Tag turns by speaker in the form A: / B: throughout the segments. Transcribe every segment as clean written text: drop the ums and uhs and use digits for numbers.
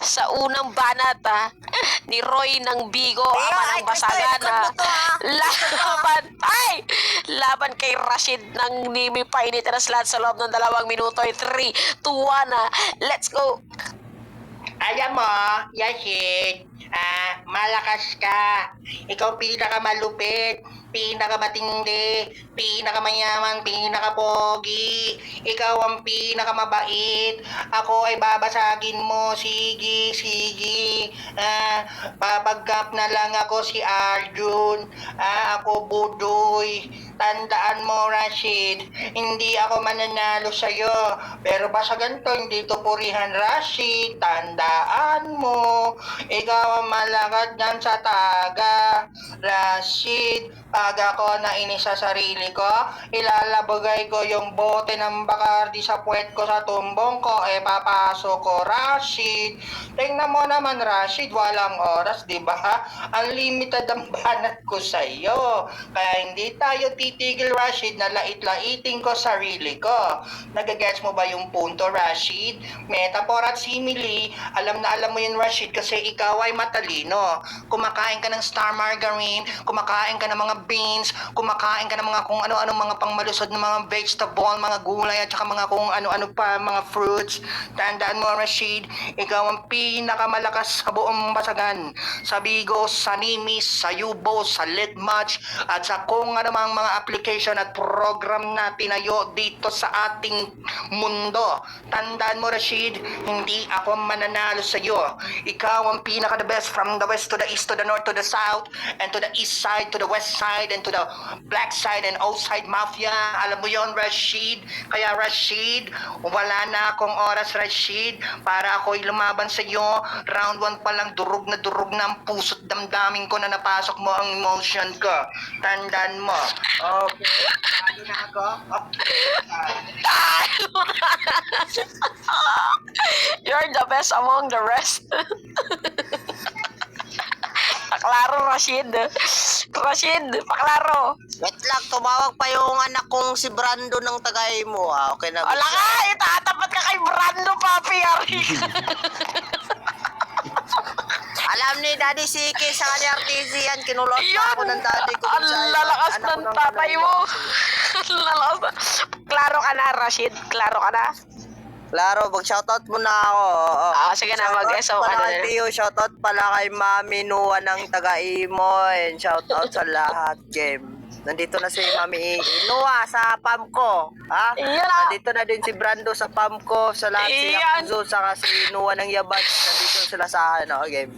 A: sa unang banat ni Roy ng Bigo,
B: Ay,
A: ama ng Basagan,
B: Kristo, ikot mo to,
A: laban kay Rashid ng Nimi Painit na slot sa loob ng 2 minuto. 3, 2, 1, let's go!
C: Alam mo, Yashid, malakas ka. Ikaw pinakamalupit, pinakamatindi, pinakamayaman, pinakapogi. Ikaw ang pinakamabait. Ako ay babasagin mo. Sige, sige. Papagkap na lang ako si Arjun. Ako Budoy. Tandaan mo, Rashid, hindi ako mananalo sa'yo. Pero basta ganito, hindi to purihan, Rashid. Tandaan mo, ikaw ang malakad dyan sa taga. Rashid, pag ako nainis sa sarili ko, ilalabagay ko yung bote ng Bacardi sa puwet ko sa tumbong ko, papasok ko, Rashid. Tingnan mo naman, Rashid, walang oras, di ba? Unlimited ang banat ko sa'yo. Kaya hindi tayo titigil, Rashid, na lait-laitin ko sarili ko. Nagagets mo ba yung punto, Rashid? Metaphor at simile, alam na alam mo yun, Rashid, kasi ikaw ay matalino. Kumakain ka ng star margarine, kumakain ka ng mga beans, kumakain ka ng mga kung ano-ano mga pangmalusod ng mga vegetable, mga gulay, at saka mga kung ano-ano pa, mga fruits. Tandaan mo, Rashid, ikaw ang pinakamalakas sa buong Basagan. Sa Bigo, sa Nimis, sa Yubo, sa Lit Match, at sa kung anumang mga application at program na tinayo dito sa ating mundo. Tandaan mo, Rashid, hindi ako mananalo sa iyo. Ikaw ang pinaka-the best from the west to the east to the north to the south and to the east side to the west side and to the black side and outside mafia. Alam mo yon, Rashid. Kaya, Rashid, wala na akong oras, Rashid, para ako'y lumaban sa iyo. Round 1 pa lang, durog na ang puso't damdamin ko na napasok mo ang emotion ko. Tandaan mo. Okay, talo na ako.
A: You're the best among the rest. Paklaro, Rashid. Rashid, paklaro.
B: Wait lang, tumawag pa yung anak kong si Brando ng Tagay mo. Okay na.
A: Wala ka, itatapat ka kay Brando, papi.
B: Alam ni Daddy Siki sa kanya RTZ yan. Kinulot pa ako ng daddy ko.
A: Ang lalakas ng tatay mo. Lalakas. Klaro ka na, Rashid. Klaro ka na.
B: Klaro, mag-shoutout mo na ako.
A: Sige na, mag-SO ka
B: pala
A: na.
B: kay Tio, shoutout pala kay Mami Nua ng Taga-Imo. And shoutout sa lahat, game. Nandito na si Mami Nua sa pam ko. Ha?
A: Iyan na.
B: Nandito na din si Brando sa pam ko. Sa lahat si
A: Iyan.
B: Yakuzo, saka si Nua ng Yabat. Nandito sila sa game.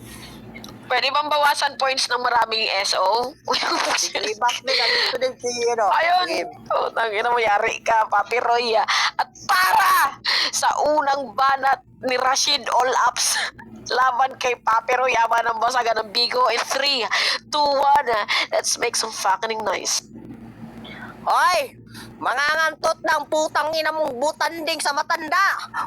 A: Pwede bang bawasan points ng maraming SO?
B: Si Gribak din, nandito din si
A: Ayun.
B: game.
A: Tangina mo, yari ka, Papi Roy. At para sa unang banat ni Rashid All Ups, laban kay Papi Roy, ama ng Basagan ng Bigo. In 3, 2, 1, let's make some fucking noise.
B: Hoy! Mangangantot ng putang ina mong butanding sa matanda.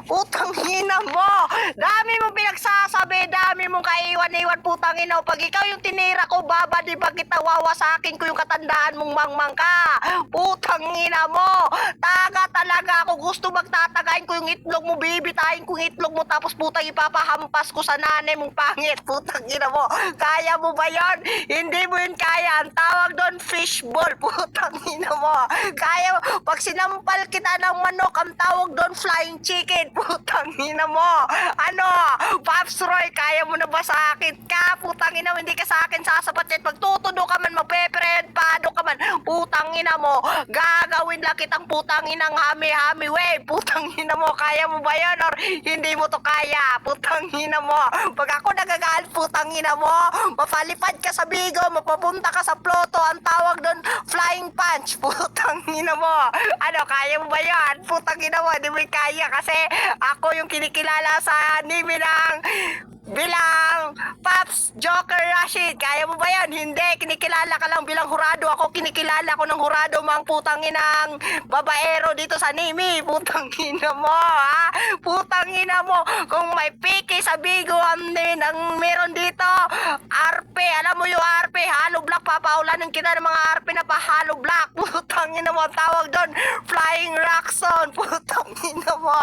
B: Putang ina mo. Dami mong pinagsasabi, dami mong kaiwan-iwan putang ina. Pag ikaw yung tinira ko, baba, di ba kita wawasakin ko yung katandaan mong mangmang ka. Putang ina mo. Taga talaga ako. Gusto magtatagayin ko yung itlog mo, bibitayin ko yung itlog mo, tapos putang ipapahampas ko sa nanay mong pangit. Putang ina mo. Kaya mo ba yon? Hindi mo yun kaya. Ang tawag doon, fishball. Putang ina mo. Kaya mo. Pag sinampal kita ng manok, ang tawag doon flying chicken. Putang ina mo. Ano? Pops Roy, kaya mo na ba sa akin ka? Putang ina mo, hindi ka sa akin sasapat yan. Pag tutudo ka man, magpe-friend, paano ka man. Putang ina mo, gagawin lang kitang putang inang hami-hami, wey. Putang ina mo, kaya mo ba yan? Or hindi mo to kaya? Putang ina mo. Pag ako nagagalit, putang ina mo, mapalipad ka sa bigo, mapapunta ka sa ploto, ang tawag doon, flying punch. Putang ina mo. Ano, kaya mo ba yan? Putang ina mo, di mo kaya kasi ako yung kinikilala sa anime ng bilang Pops Joker Rashid. Kaya mo ba yan? Hindi, kinikilala ka lang bilang hurado. Ako kinikilala ko ng hurado, mang putang inang babaero dito sa anime. Putang ina mo, ha? Putang ina mo. Kung may piki sa bigo ang meron dito, RP, alam mo yung RP, Halo Black papaulanin kita ng mga RP na pahalo black. Putang ina mo, tawag doon, flying rock zone. Putang ina mo.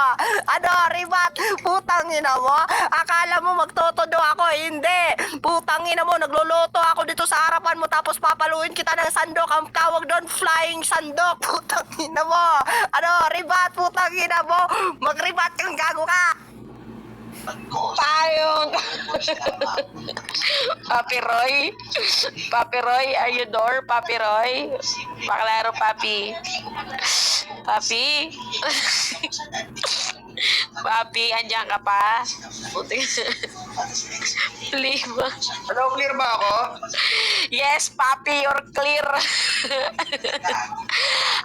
B: Ano, ribat? Putang ina mo. Akala mo magtotodo ako, hindi. Putang ina mo, nagluluto ako dito sa harapan mo tapos papaluin kita ng sandok. Ang tawag doon, flying sandok. Putang ina mo. Ano, ribat? Putang ina mo. Magribat kang gago ka.
A: Tayong! Papi Roy? Papi Roy, are you there, Papi Roy? Baklaro, Papi. Papi? Papi, andyan ka pa? Puting. Please.
C: Hello, clear ba ako?
A: Yes, Papi, you're clear.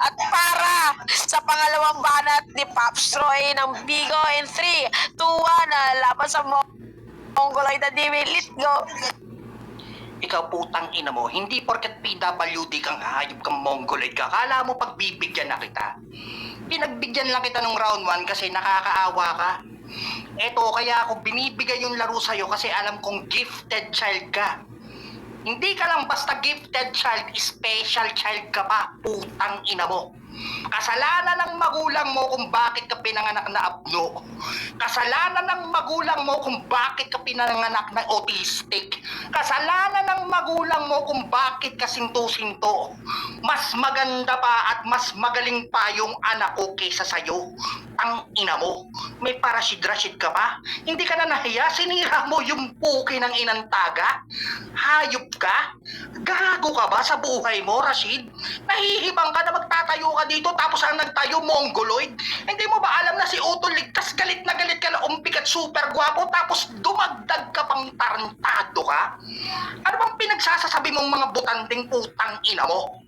A: At para sa pangalawang banat ni Pops Roy ng Bigo in 3, 2, 1, laban sa Mongoloid na Dimi. Let's go.
C: Ikaw putang ina mo, hindi porket PWD kang hayop kang mongoloid ka, kala mo pagbibigyan na kita. Pinagbigyan lang kita nung round 1 kasi nakakaawa ka. Eto, kaya ako binibigay yung laro sa'yo kasi alam kong gifted child ka. Hindi ka lang basta gifted child, special child ka pa, putang ina mo. Kasalanan ng magulang mo kung bakit ka pinanganak na abno. Kasalanan ng magulang mo kung bakit ka pinanganak na autistic. Kasalanan ng magulang mo kung bakit ka sinto-sinto. Mas maganda pa at mas magaling pa yung anak ko kaysa sa'yo. Ang ina mo, may parasid-rasid ka pa? Hindi ka na nahiya? Sinira mo yung puki ng inang taga? Hayop ka? Gago ka ba sa buhay mo, Rashid? Nahihibang ka na magtatayo ka dito tapos ang nagtayo, mongoloid? Hindi mo ba alam na si Utol Ligtas galit na umpik at super gwapo tapos dumagdag ka pang tarantado ka? Ano bang pinagsasasabi mong mga butanding putang ina mo?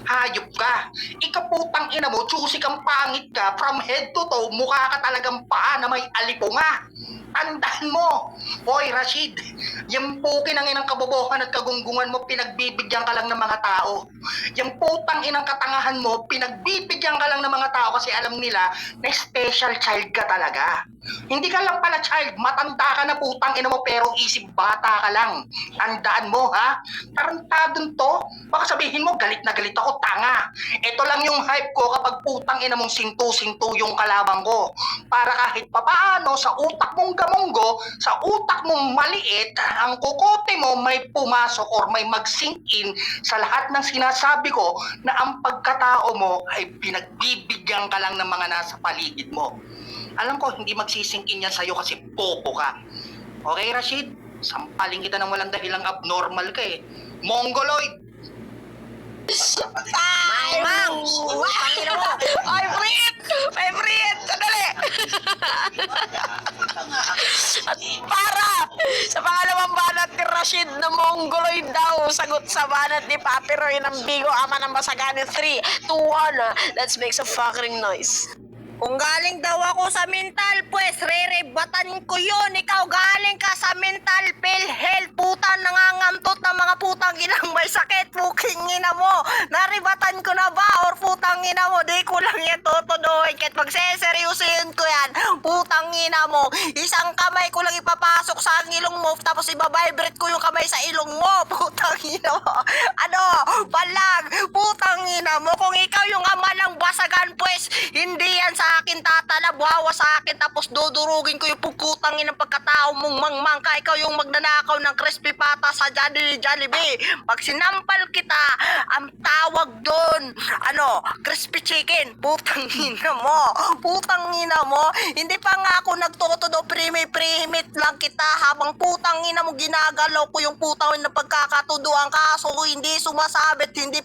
C: Hayop ka. Ikaw putang ina mo, choosy kang pangit ka, from head to toe, mukha ka talagang paa na may alipunga. Tandaan mo. Hoy, Rashid, yung puki ng inang kabobohan at kagunggungan mo, pinagbibigyan ka lang ng mga tao. Yung putang inang katangahan mo, pinagbibigyan ka lang ng mga tao kasi alam nila na special child ka talaga. Hindi ka lang pala child, matanda ka na putang ina mo pero isip bata ka lang. Tandaan mo, ha? Tarantadon to. Baka sabihin mo, galit na galit ako, tanga. Ito lang yung hype ko kapag putang ina mong sinto-sinto yung kalabang ko. Para kahit papaano sa utak mong gamonggo, sa utak mong maliit, ang kukote mo may pumasok or may mag-sink in sa lahat ng sinasabi ko na ang pagkatao mo ay pinagbibigyan ka lang ng mga nasa paligid mo. Alam ko, hindi magsisink in yan sa'yo kasi popo ka. Okay, Rashid? Sampaling kita ng walang dahilang abnormal ka eh. Mongoloid!
B: Mang! Pangina mo!
A: Ay, Frit! Ay, Frit! Sandali! At para sa pangalawang banat ni Rashid na Mongoloid daw, sagot sa banat ni Papi Roy ng Bigo, ama ng Basaganin 3, 2, 1, let's make some fucking noise.
B: Kung galing daw ako sa mental, pues re-rebatan ko yun. Ikaw galing ka sa mental, PhilHealth, puta, nangangantot ng mga putang inang may sakit, puking ina mo. Narebatan ko na ba? Or putang ina mo, di ko lang yan tutuduhin. Kahit magseseryosin ko yan, putang ina mo. Isang kamay ko lang ipapasok sa ilong mo, tapos ibabibrate ko yung kamay sa ilong mo, putang ina mo. Ano? Palag, putang ina mo. Kung ikaw yung ama ng basagan, pues, hindi yan sa akin tatalab, hawa sa akin tapos dudurugin ko yung pugkutang ng pagkatao mong mangmangka. Ikaw yung magnanakaw ng crispy pata sa Jollibee. Pag sinampal kita, ang tawag doon, ano, crispy chicken. Putang ina mo. Putang ina mo. Hindi pa nga ako nagtutudo, primit lang kita habang putang ina mo ginagalaw ko yung putang ng pagkakatuduan, kaso hindi sumasabit, hindi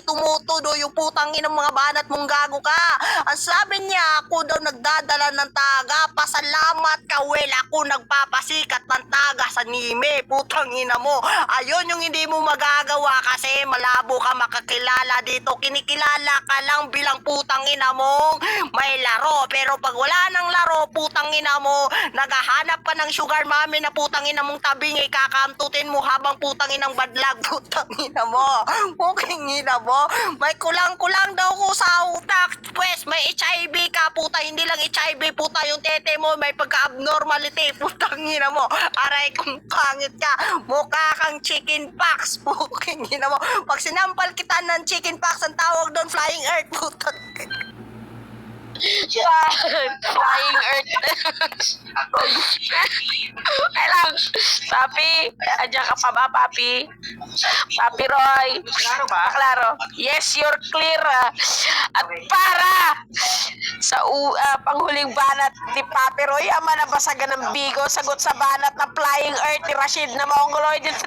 B: tumutudo yung putang ina mga banat mong gago ka. Ang sabi niya, ako daw nagdadala ng taga. Pasalamat ka, well, ako nagpapasikat ng taga sa Nime. Putang ina mo. Ayun yung hindi mo magagawa kasi malabo ka makakilala dito. Kinikilala ka lang bilang putang ina mong may laro. Pero pag wala ng laro, putang ina mo, naghahanap ka ka ng sugar mami na putang ina mong tabingi, kakantutin mo habang putang inang badlag, putang ina mo. Puking ina mo. May kulang-kulang daw ko sa utak. Pwes, may HIV ka, puta. Hindi lang HIV, puta. Yung tete mo, may pagka-abnormality, putang ina mo. Aray kong pangit ka. Mukha kang chicken pox, puking ina mo. Pag sinampal kita ng chicken pox, ang tawag doon, flying earth, putang
A: Flying Earth. Ay lang. Papi, andyan ka pa ba, Papi? Papi Roy.
C: Klaro ba?
A: Klaro. Yes, you're clear. At para sa panghuling banat ni Papi Roy, ang manabasagan ng bigo, sagot sa banat na Flying Earth ni Rashid na Mongoloid in 3,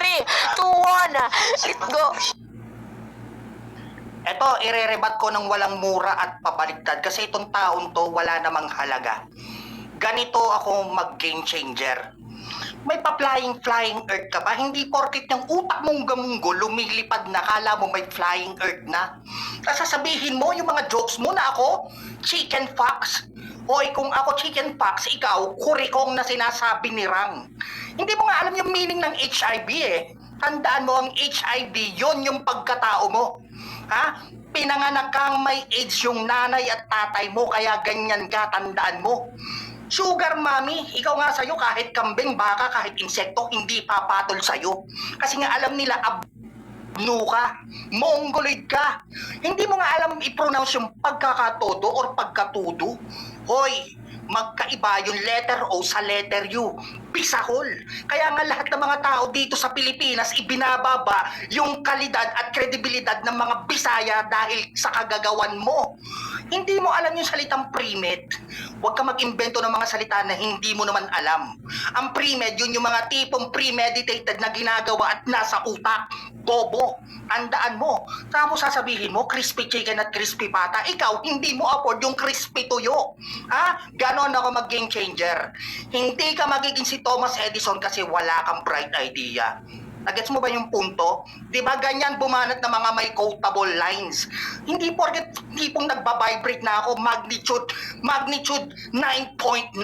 A: 2, 1. Let's go.
C: Eto, irerebat ko ng walang mura at pabaliktad kasi itong taon to wala namang halaga. Ganito ako mag-game changer. May pa-flying earth ka ba? Hindi porkit yung utak mong gamunggo lumilipad na, kala mo may flying earth na. Tapos sasabihin mo yung mga jokes mo na ako, chicken fox. Hoy, kung ako chicken fox, ikaw, kurikong na sinasabi ni Rang. Hindi mo nga alam yung meaning ng HIV eh. Tandaan mo, ang HIV, yon yung pagkatao mo. Ha? Pinanganak kang may AIDS yung nanay at tatay mo, kaya ganyan ka, tandaan mo. Sugar mommy, ikaw nga sa'yo, kahit kambing, baka, kahit insekto, hindi papatol sa'yo. Kasi nga alam nila, abno ka, mongoloid ka. Hindi mo nga alam i-pronounce yung pagkakatodo or pagkatudo. Hoy, magkaiba yung letter O sa letter U. Bisahol. Kaya nga lahat ng mga tao dito sa Pilipinas ibinababa yung kalidad at kredibilidad ng mga Bisaya dahil sa kagagawan mo. Hindi mo alam yung salitang pre-med. Huwag ka mag-imbento ng mga salita na hindi mo naman alam. Ang pre-med, yun yung mga tipong premeditated na ginagawa at nasa utak. Bobo. Tandaan mo. Tapos sasabihin mo, crispy chicken at crispy pata. Ikaw, hindi mo afford yung crispy tuyo. Ha? Ganon ako mag-game changer. Hindi ka magiging si Thomas Edison kasi wala kang bright idea. Nagets mo ba yung punto? Di ba ganyan bumanat na mga may quotable lines? Hindi porket tipong nagbabibrate na ako, magnitude 9.9.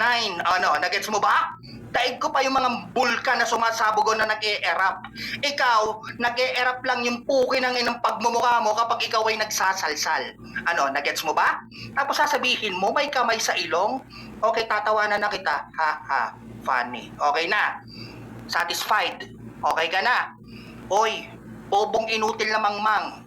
C: Ano, nagets mo ba? Daig ko pa yung mga bulkan na sumasabugon na nag-e-erupt. Ikaw, nag-e-erupt lang yung puki ng inang pagmumukha mo kapag ikaw ay nagsasalsal. Ano, nagets mo ba? Tapos sasabihin mo, may kamay sa ilong? Okay, tatawanan na kita. Ha, ha, funny. Okay na. Satisfied. Okay ka na. Hoy, bobong inutil na mangmang.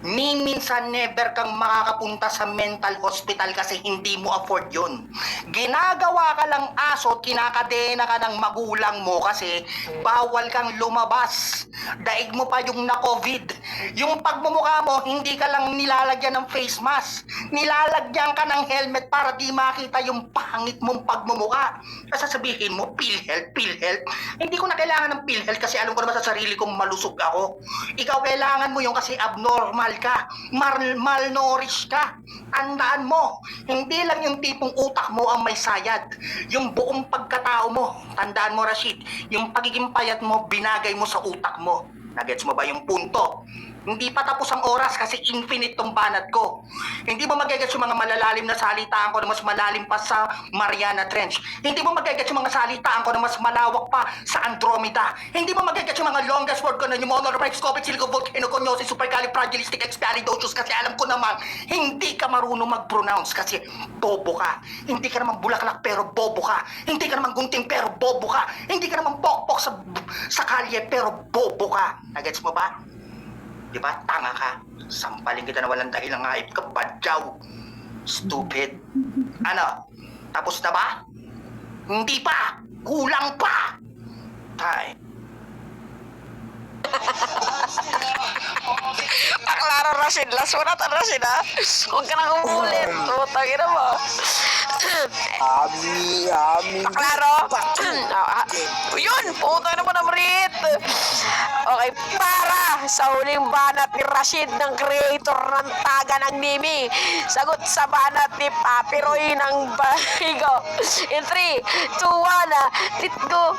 C: Ni minsan never kang makakapunta sa mental hospital kasi hindi mo afford yun. Ginagawa ka lang aso at kinakadena ka ng magulang mo kasi bawal kang lumabas. Daig mo pa yung na-COVID. Yung pagmumukha mo, hindi ka lang nilalagyan ng face mask. Nilalagyan ka ng helmet para di makita yung pangit mong pagmumukha. Kasi sasabihin mo, PhilHealth, PhilHealth. Hindi ko na kailangan ng PhilHealth kasi alam ko naman sa sarili kong malusog ako. Ikaw kailangan mo yung kasi abnormal ka, malnourished ka. Tandaan mo, hindi lang yung tipong utak mo ang may sayad. Yung buong pagkatao mo, tandaan mo Rashid, yung pagiging payat mo, binagay mo sa utak mo. Nagets mo ba yung punto? Hindi pa tapos ang oras kasi infinite tong banat ko. Hindi mo magagets yung mga malalalim na salitaan ko na mas malalim pa sa Mariana Trench. Hindi mo magagets yung mga salitaan ko na mas malawak pa sa Andromeda. Hindi mo magagets yung mga longest word ko na pneumonorebscopic silicovolcanoconiosis supercalifragilisticexpialidocious kasi alam ko naman hindi ka marunong mag-pronounce kasi bobo ka. Hindi ka naman bulaklak pero bobo ka. Hindi ka naman gunting pero bobo ka. Hindi ka naman pokpok sa kalye pero bobo ka. Nagets mo ba? Di ba? Tanga ka. Sampalin kita na walang dahilang ngaip ka. Badyaw. Stupid. Ano? Tapos na ba? Hindi pa. Kulang pa. Tay.
A: Klaro Rashid, last one at Rashid ha. Huwag ka nang umulit. Tangin na mo. Klaro. Yun, puto naman ang rit. Okay, para sa huling banat ni Rashid ng creator ng taga ng Nimi. Sagot sa banat ni Papi Roy ng Bahigo. In 3, 2, 1, let's go.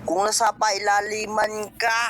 B: Kung nasa pailaliman ka,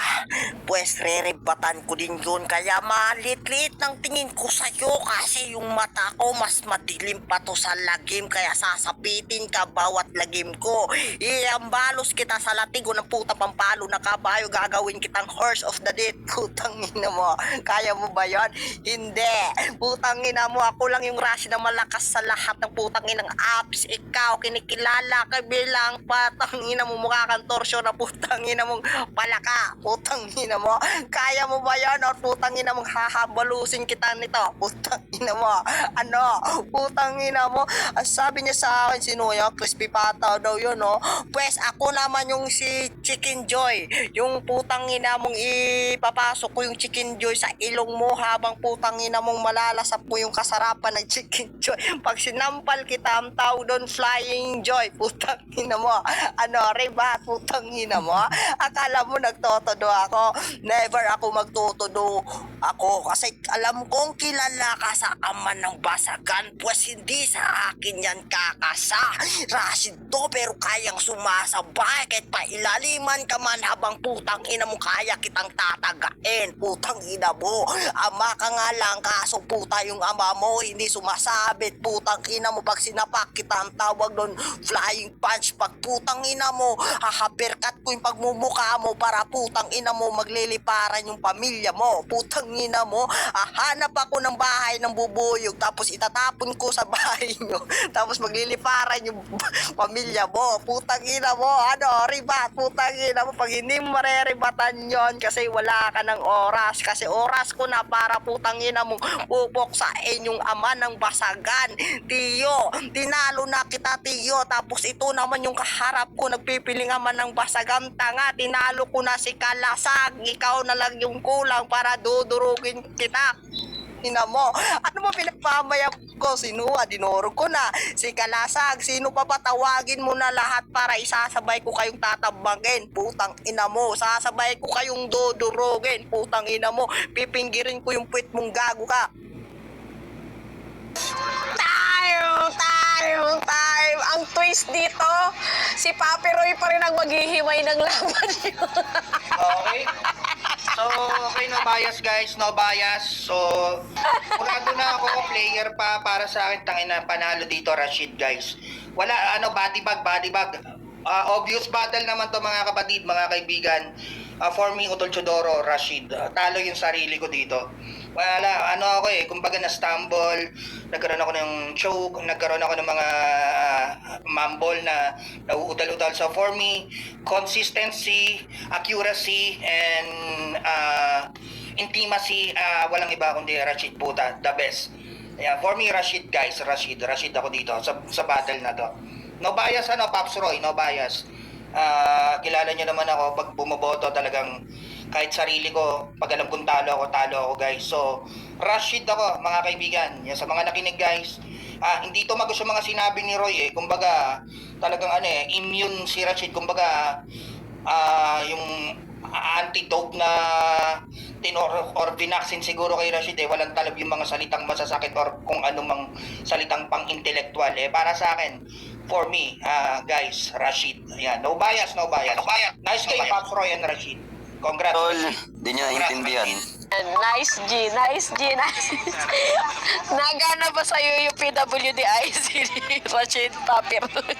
B: pues rerebatan ko din yun. Kaya malit-lit ng tingin ko sa'yo kasi yung mata ko mas madilim pa to sa lagim. Kaya sasapitin ka bawat lagim ko. Iambalos kita sa latigo ng puta pampalo na kabayo. Gagawin kitang horse of the day. Putang ina mo. Kaya mo ba yun? Hindi. Putang ina mo. Ako lang yung Rashi na malakas sa lahat ng putang inang apps. Ikaw kinikilala ka bilang patang ina mo mukha kang torsyo na putang ina mong palaka. Putang ina mo. Kaya mo ba yan? Or putang ina mong hahabalusin kita nito. Putang ina mo. Ano? Putang ina mo. Ang sabi niya sa akin, sino yan? Crispy pata daw yun, no? Pues ako naman yung si Chicken Joy. Yung putang ina mong ipapasok ko yung Chicken Joy sa ilong mo habang putang ina mong malalasap mo yung kasarapan ng Chicken Joy. Pag sinampal kita, ang tawag doon Flying Joy. Putang ina mo. Ano, riba? Putang ina mo. Akala mo nagtotodo ako. Never ako magtotodo ako. Kasi alam kong kilala ka sa ama ng basagan. Pues hindi sa akin yan kakasa. Rashid to pero kayang sumasabay. Kahit pa ilaliman ka man habang putang ina mo kaya kitang tatagain. Putang ina mo. Ama ka nga lang kaso puta yung ama mo hindi sumasabit. Putang ina mo pag sinapak kita ang tawag doon flying punch. Pag putang ina mo hahaperkat ko yung pagmumukha mo para putang ina mo magliliparan yung pamilya mo. Putang ina mo hanap ako ng bahay ng bubuyog tapos itatapon ko sa bahay nyo tapos magliliparan yung pamilya mo. Putang ina mo ano ribat. Putang ina mo pag hindi mo mareribatan yon kasi wala ka ng oras. Kasi oras ko na para putang ina mo pupok sa inyong ama ng basagan. Tiyo, tinalo na kita tiyo. Tapos ito naman yung kaharap ko nagpipiling ama ng basagan. Tanga, tinalo ko na si Kalasag. Ikaw na lang yung kulang para dudurugin kita. Ina mo, ano mo pinagpamayap ko? Sinuha, dinoro ko na. Si Kalasag, sino pa patawagin mo na lahat para isasabay ko kayong tatabangin? Putang ina mo, sasabay ko kayong dudurugin. Putang ina mo, pipinggirin ko yung puwit mong gago ka. Time! Ang twist dito, si Papi Roy pa rin ang maghihimay ng laban niyo.
C: Okay? So, okay, no bias guys, no bias. So, murado na ako, player pa para sa akin, tangina, panalo dito, Rashid guys. Wala, body bag. Obvious battle naman to mga kapatid, mga kaibigan. For me, Utol Chodoro, Rashid. Talo yung sarili ko dito. Wala, ako kumbaga na-stumble, nagkaroon ako ng choke, nagkaroon ako ng mga mumble na nauutal-utal. So for me, consistency, accuracy, and intimacy, walang iba kundi Rashid puta, the best. Yeah, for me, Rashid guys, Rashid ako dito sa battle na to. No bias Pops Roy, no bias. Kilala nyo naman ako, pag bumoboto talagang kahit sarili ko, pag alam kong talo ako guys. So, Rashid ako mga kaibigan. Yan, sa mga nakinig guys, hindi to magus yung mga sinabi ni Roy kumbaga, talagang immune si Rashid. Kumbaga, yung antidote na or vinaksin siguro kay Rashid walang talab yung mga salitang masasakit or kung anumang salitang pang-intelektual para sa akin. For me, guys, Rashid. Ayan, no bias. Nice game, Pops Roy and Rashid. Congrats.
D: Tol, di nyo naintindihan.
A: Nice G. Nagana ba sa'yo yung PWDIC ni Rashid Papi Roy?